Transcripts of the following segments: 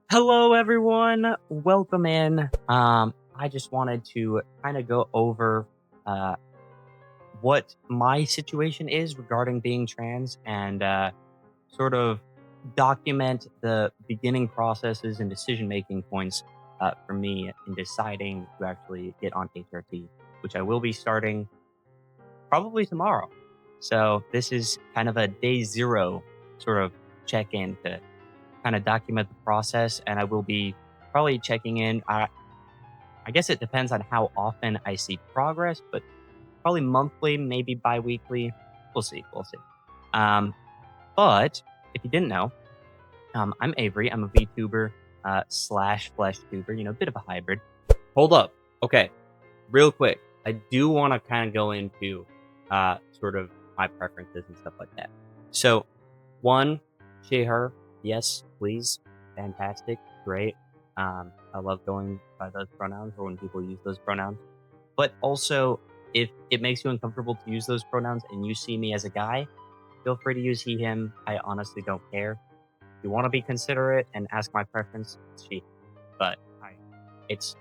Hello, everyone. Welcome in. I just wanted to kind of go over uh, what my situation is regarding being trans and sort of document the beginning processes and decision making points for me in deciding to actually get on HRT, which I will be starting probably tomorrow. So, this is kind of a day zero sort of check in to kind of document the process, and I will be probably checking in. I guess it depends on how often I see progress, but probably monthly, maybe bi-weekly. We'll see. We'll see. Um, but if you didn't know, I'm Avery. I'm a VTuber slash flesh tuber. A bit of a hybrid. Hold up. Okay, real quick. I do want to kind of go into sort of my preferences and stuff like that. So, one, she, her. Yes, please. Fantastic. Great. I love going by those pronouns or when people use those pronouns. But also, if it makes you uncomfortable to use those pronouns and you see me as a guy, feel free to use he, him. I honestly don't care. If you want to be considerate and ask my preference, it's she. But it's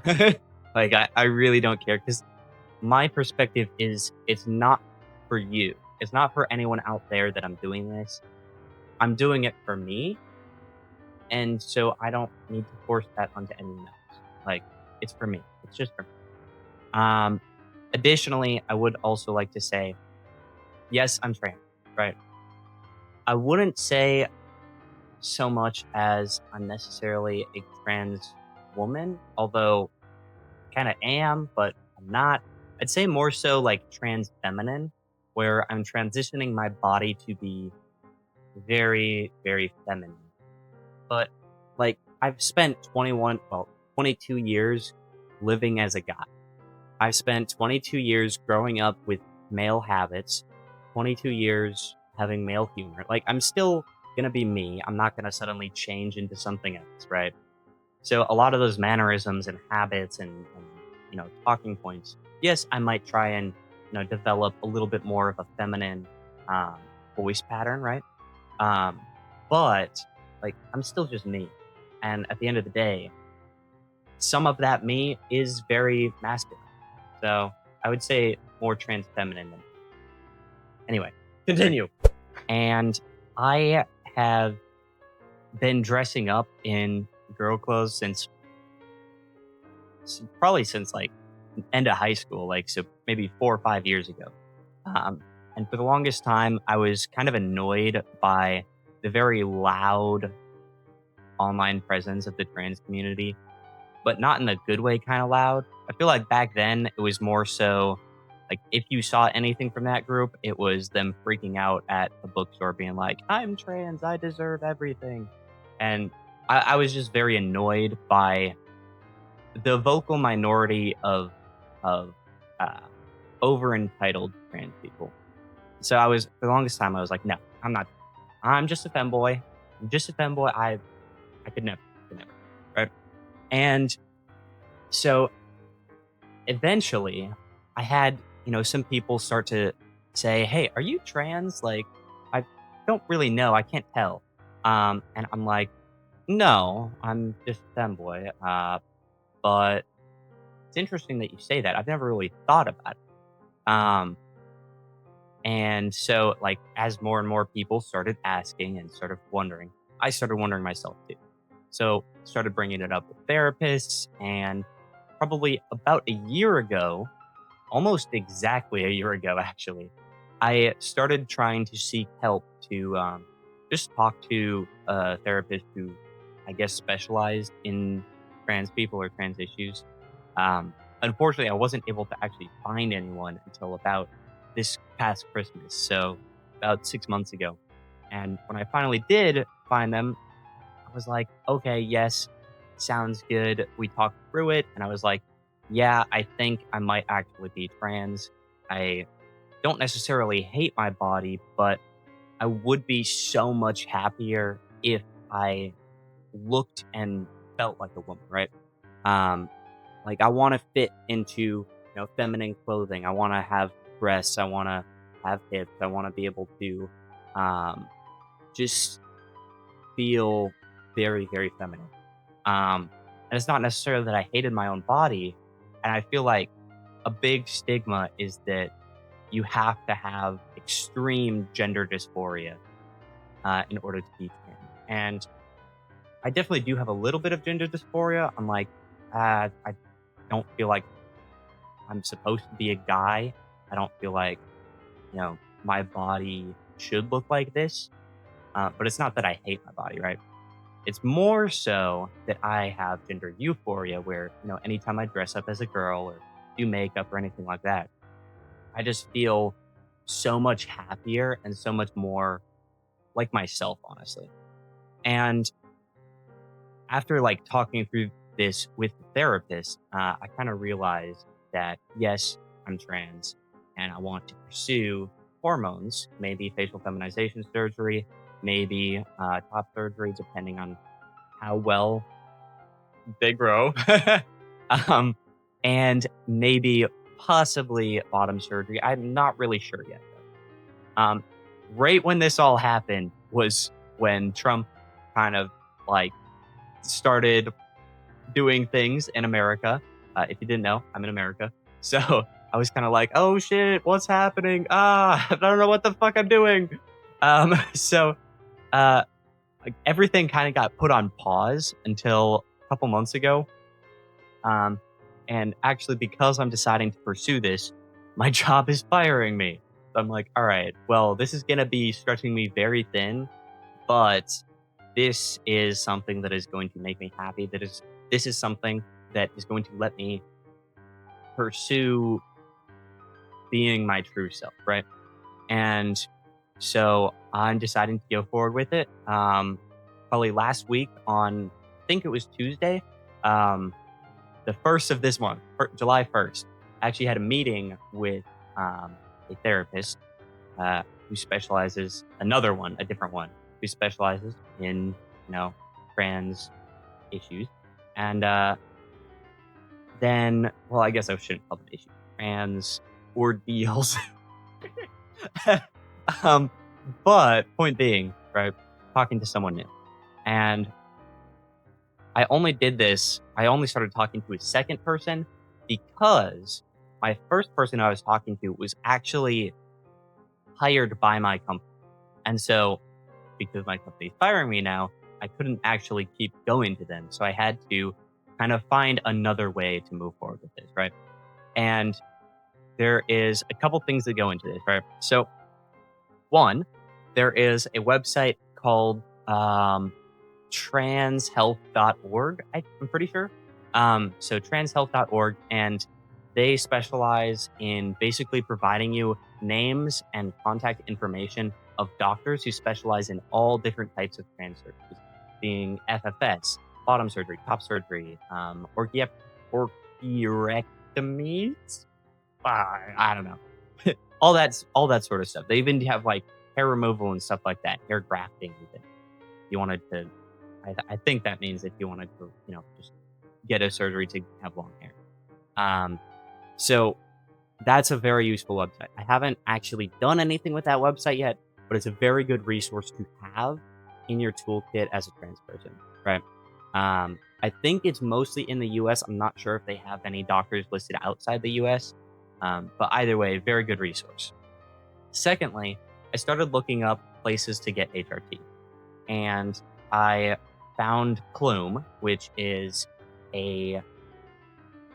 fine. Like, I really don't care because my perspective is it's not for you. It's not for anyone out there that I'm doing this. I'm doing it for me, and so I don't need to force that onto anyone else. Like, it's for me. It's just for me. Um, Additionally, I would also like to say, yes, I'm trans, right? I wouldn't say so much as I'm necessarily a trans woman, although I kind of am, but I'm not. I'd say more so like trans feminine, where I'm transitioning my body to be very, very feminine. But like I've spent 22 years living as a guy. I've spent 22 years growing up with male habits, 22 years having male humor. Like I'm still gonna be me. I'm not gonna suddenly change into something else, right? So a lot of those mannerisms and habits and talking points. Yes, I might try and develop a little bit more of a feminine um, voice pattern, right? Um, but like I'm still just me, and at the end of the day, some of that me is very masculine. So I would say more trans feminine than anyway. Continue. And I have been dressing up in girl clothes probably since like end of high school, like so maybe 4 or 5 years ago. And for the longest time, I was kind of annoyed by the very loud online presence of the trans community, but not in a good way kind of loud. I feel like back then it was more so like if you saw anything from that group, it was them freaking out at the bookstore being like, I'm trans, I deserve everything. And I was just very annoyed by the vocal minority of uh, over entitled trans people. So I was for the longest time I was like, no, I'm not. I'm just a femboy. I'm just a femboy. I could never, right? And so eventually, I had some people start to say, "Hey, are you trans?" Like, I don't really know. I can't tell. And I'm like, "No, I'm just a femboy." But it's interesting that you say that. I've never really thought about it. And so, like, as more and more people started asking and sort of wondering, I started wondering myself too. So, started bringing it up with therapists, and probably about a year ago, almost exactly a year ago, actually, I started trying to seek help to just talk to a therapist who, I guess, specialized in trans people or trans issues. Unfortunately, I wasn't able to actually find anyone until about this past Christmas, so about 6 months ago. And when I finally did find them, I was like, okay, yes, sounds good. We talked through it, and I was like, yeah, I think I might actually be trans. I don't necessarily hate my body, but I would be so much happier if I looked and felt like a woman, right? Um, like I want to fit into feminine clothing. I want to have breasts. I want to have hips. I want to be able to um, just feel very, very feminine. And it's not necessarily that I hated my own body. And I feel like a big stigma is that you have to have extreme gender dysphoria in order to be trans. And I definitely do have a little bit of gender dysphoria. I'm like, I don't feel like I'm supposed to be a guy. I don't feel like, my body should look like this. But it's not that I hate my body, right? It's more so that I have gender euphoria where, anytime I dress up as a girl or do makeup or anything like that, I just feel so much happier and so much more like myself, honestly. And after like talking through this with the therapist, I kind of realized that yes, I'm trans and I want to pursue hormones, maybe facial feminization surgery, maybe top surgery, depending on how well they grow. um, and maybe possibly bottom surgery. I'm not really sure yet. Um, right when this all happened was when Trump kind of like started doing things in America. If you didn't know, I'm in America. So I was kind of like, oh shit, what's happening? I don't know what the fuck I'm doing. So uh, like everything kind of got put on pause until a couple months ago. Um, and actually, because I'm deciding to pursue this, my job is firing me. So I'm like, all right, well, this is going to be stretching me very thin, but this is something that is going to make me happy. This is something that is going to let me pursue being my true self, right? And so I'm deciding to go forward with it. Probably last week on, I think it was Tuesday, the first of this month, July 1st, I actually had a meeting with a therapist who specializes, a different one, who specializes in, trans issues. And then, well, I guess I shouldn't call them issues, trans ordeals. um, but point being, right, talking to someone new. And I only started talking to a second person because my first person I was talking to was actually hired by my company. And so, because my company's firing me now, I couldn't actually keep going to them. So I had to kind of find another way to move forward with this, right? And there is a couple things that go into this, right? So, one, there is a website called transhealth.org, I'm pretty sure. So transhealth.org, and they specialize in basically providing you names and contact information of doctors who specialize in all different types of trans surgeries, being FFS, bottom surgery, top surgery, orchiectomies. I don't know. all that sort of stuff. They even have like hair removal and stuff like that, hair grafting. Even you wanted to, I think that means if you wanted to, just get a surgery to have long hair. So that's a very useful website. I haven't actually done anything with that website yet, but it's a very good resource to have in your toolkit as a trans person, right? I think it's mostly in the US. I'm not sure if they have any doctors listed outside the US, but either way, very good resource. Secondly, I started looking up places to get HRT, and I found Plume, which is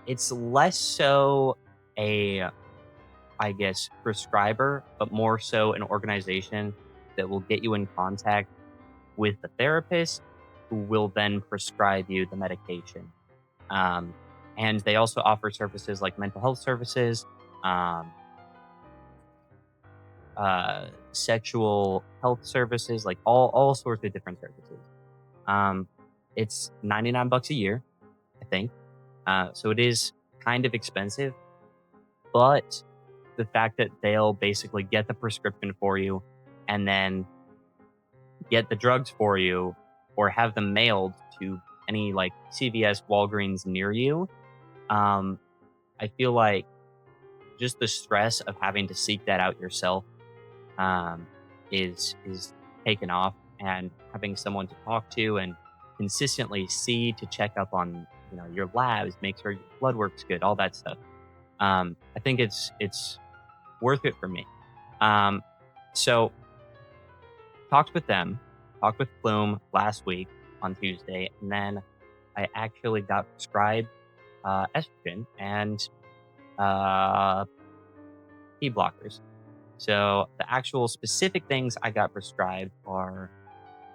it's less so a, I guess, prescriber, but more so an organization that will get you in contact with the therapist who will then prescribe you the medication. Um, and they also offer services like mental health services, um, sexual health services, like all sorts of different services. Um, it's $99 a year, I think. So it is kind of expensive, but the fact that they'll basically get the prescription for you and then get the drugs for you or have them mailed to any like CVS, Walgreens near you, I feel like just the stress of having to seek that out yourself is taken off, and having someone to talk to and consistently see to check up on, your labs, make sure your blood work's good, all that stuff. I think it's worth it for me. Um, so talked with them, talked with Bloom last week on Tuesday, and then I actually got prescribed estrogen and uh, P blockers. So the actual specific things I got prescribed are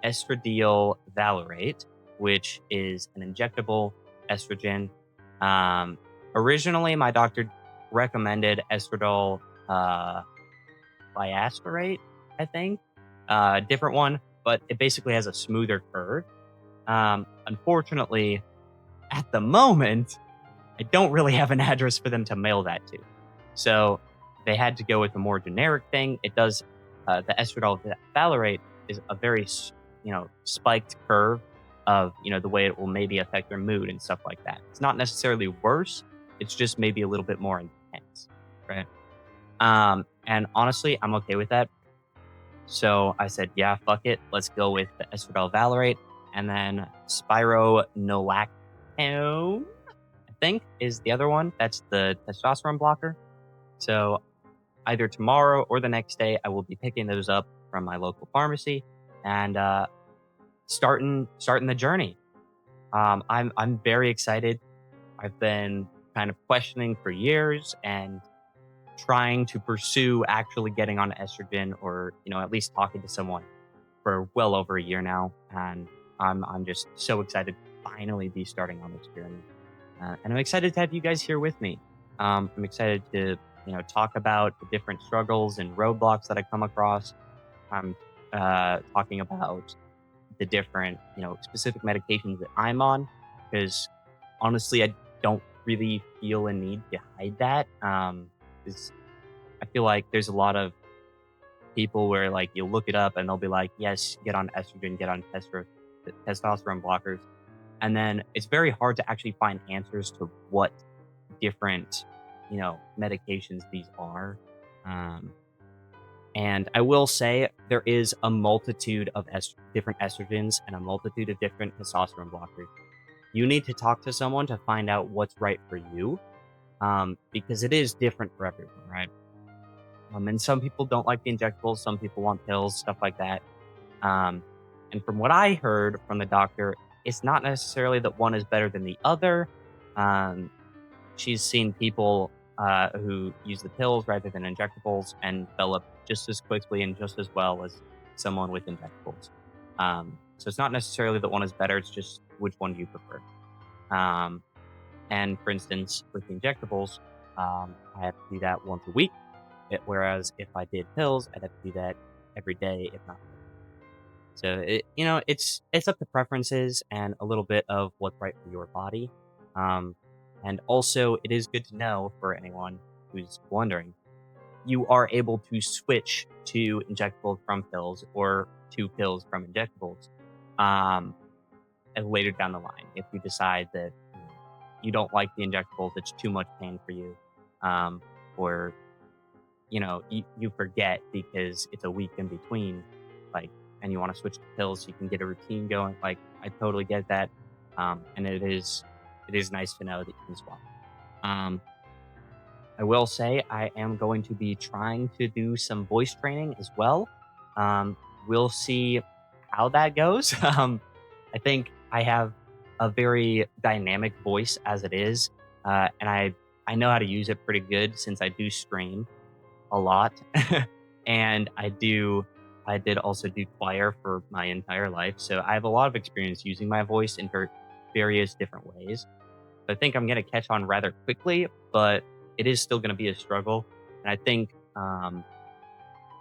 estradiol valerate, which is an injectable estrogen. Um, Originally, my doctor recommended estradiol biaspirate, I think, different one, but it basically has a smoother curve. Unfortunately, at the moment, I don't really have an address for them to mail that to. So they had to go with a more generic thing. It does, the estradiol valerate is a very, spiked curve of, the way it will maybe affect your mood and stuff like that. It's not necessarily worse. It's just maybe a little bit more intense, right? And honestly, I'm okay with that. So I said, yeah, fuck it. Let's go with the estradiol valerate and then spironolactone, I think, is the other one. That's the testosterone blocker. So either tomorrow or the next day, I will be picking those up from my local pharmacy and starting the journey. I'm very excited. I've been kind of questioning for years and trying to pursue actually getting on estrogen, or at least talking to someone for well over a year now, and I'm just so excited to finally be starting on this journey. And I'm excited to have you guys here with me. I'm excited to talk about the different struggles and roadblocks that I come across. I'm talking about the different specific medications that I'm on, because honestly, I don't really feel a need to hide that. 'Cause I feel like there's a lot of people where like you'll look it up and they'll be like, yes, get on estrogen, get on testosterone blockers. And then it's very hard to actually find answers to what different, medications these are. Um, and I will say there is a multitude of different estrogens and a multitude of different testosterone blockers. You need to talk to someone to find out what's right for you, because it is different for everyone, right? And some people don't like the injectables, some people want pills, stuff like that. Um, and from what I heard from the doctor, it's not necessarily that one is better than the other. Um, she's seen people who use the pills rather than injectables and develop just as quickly and just as well as someone with injectables. So it's not necessarily that one is better, it's just which one do you prefer. Um, and for instance, with the injectables, I have to do that once a week. Whereas if I did pills, I'd have to do that every day, if not. So it's up to preferences and a little bit of what's right for your body. Um, and also, it is good to know for anyone who's wondering, you are able to switch to injectables from pills or to pills from injectables, um, and later down the line if you decide that you don't like the injectables, it's too much pain for you, or you forget because it's a week in between, like, and you want to switch to pills, you can get a routine going. Like, I totally get that. And it is nice to know that you can swap. Um, I will say I am going to be trying to do some voice training as well. Um, we'll see how that goes. I think I have a very dynamic voice as it is, and I know how to use it pretty good since I do stream a lot. And I did also do choir for my entire life, so I have a lot of experience using my voice in various different ways. I think I'm going to catch on rather quickly, but it is still going to be a struggle. And I think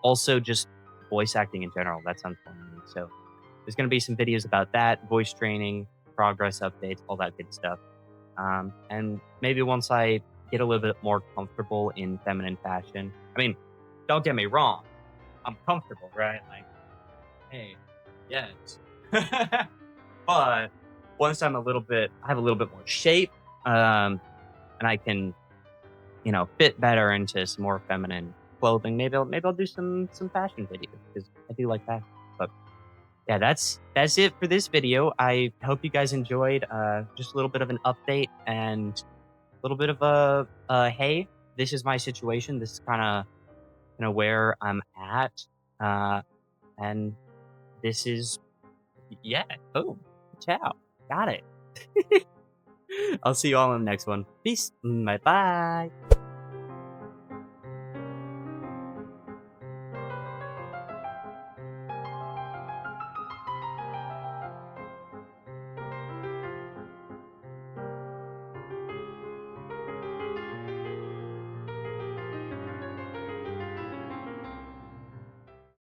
also just voice acting in general, that sounds fun to me. So there's going to be some videos about that, voice training, progress updates, all that good stuff. And maybe once I get a little bit more comfortable in feminine fashion, I mean, don't get me wrong, I'm comfortable, right? Like, hey, yes. But once I have a little bit more shape, and I can, fit better into some more feminine clothing. Maybe I'll do some fashion videos because I do like that. But yeah, that's it for this video. I hope you guys enjoyed just a little bit of an update and a little bit of a hey, this is my situation. This is kind of where I'm at. Uh, and this is yeah, boom, ciao, got it. I'll see you all in the next one. Peace. Bye bye.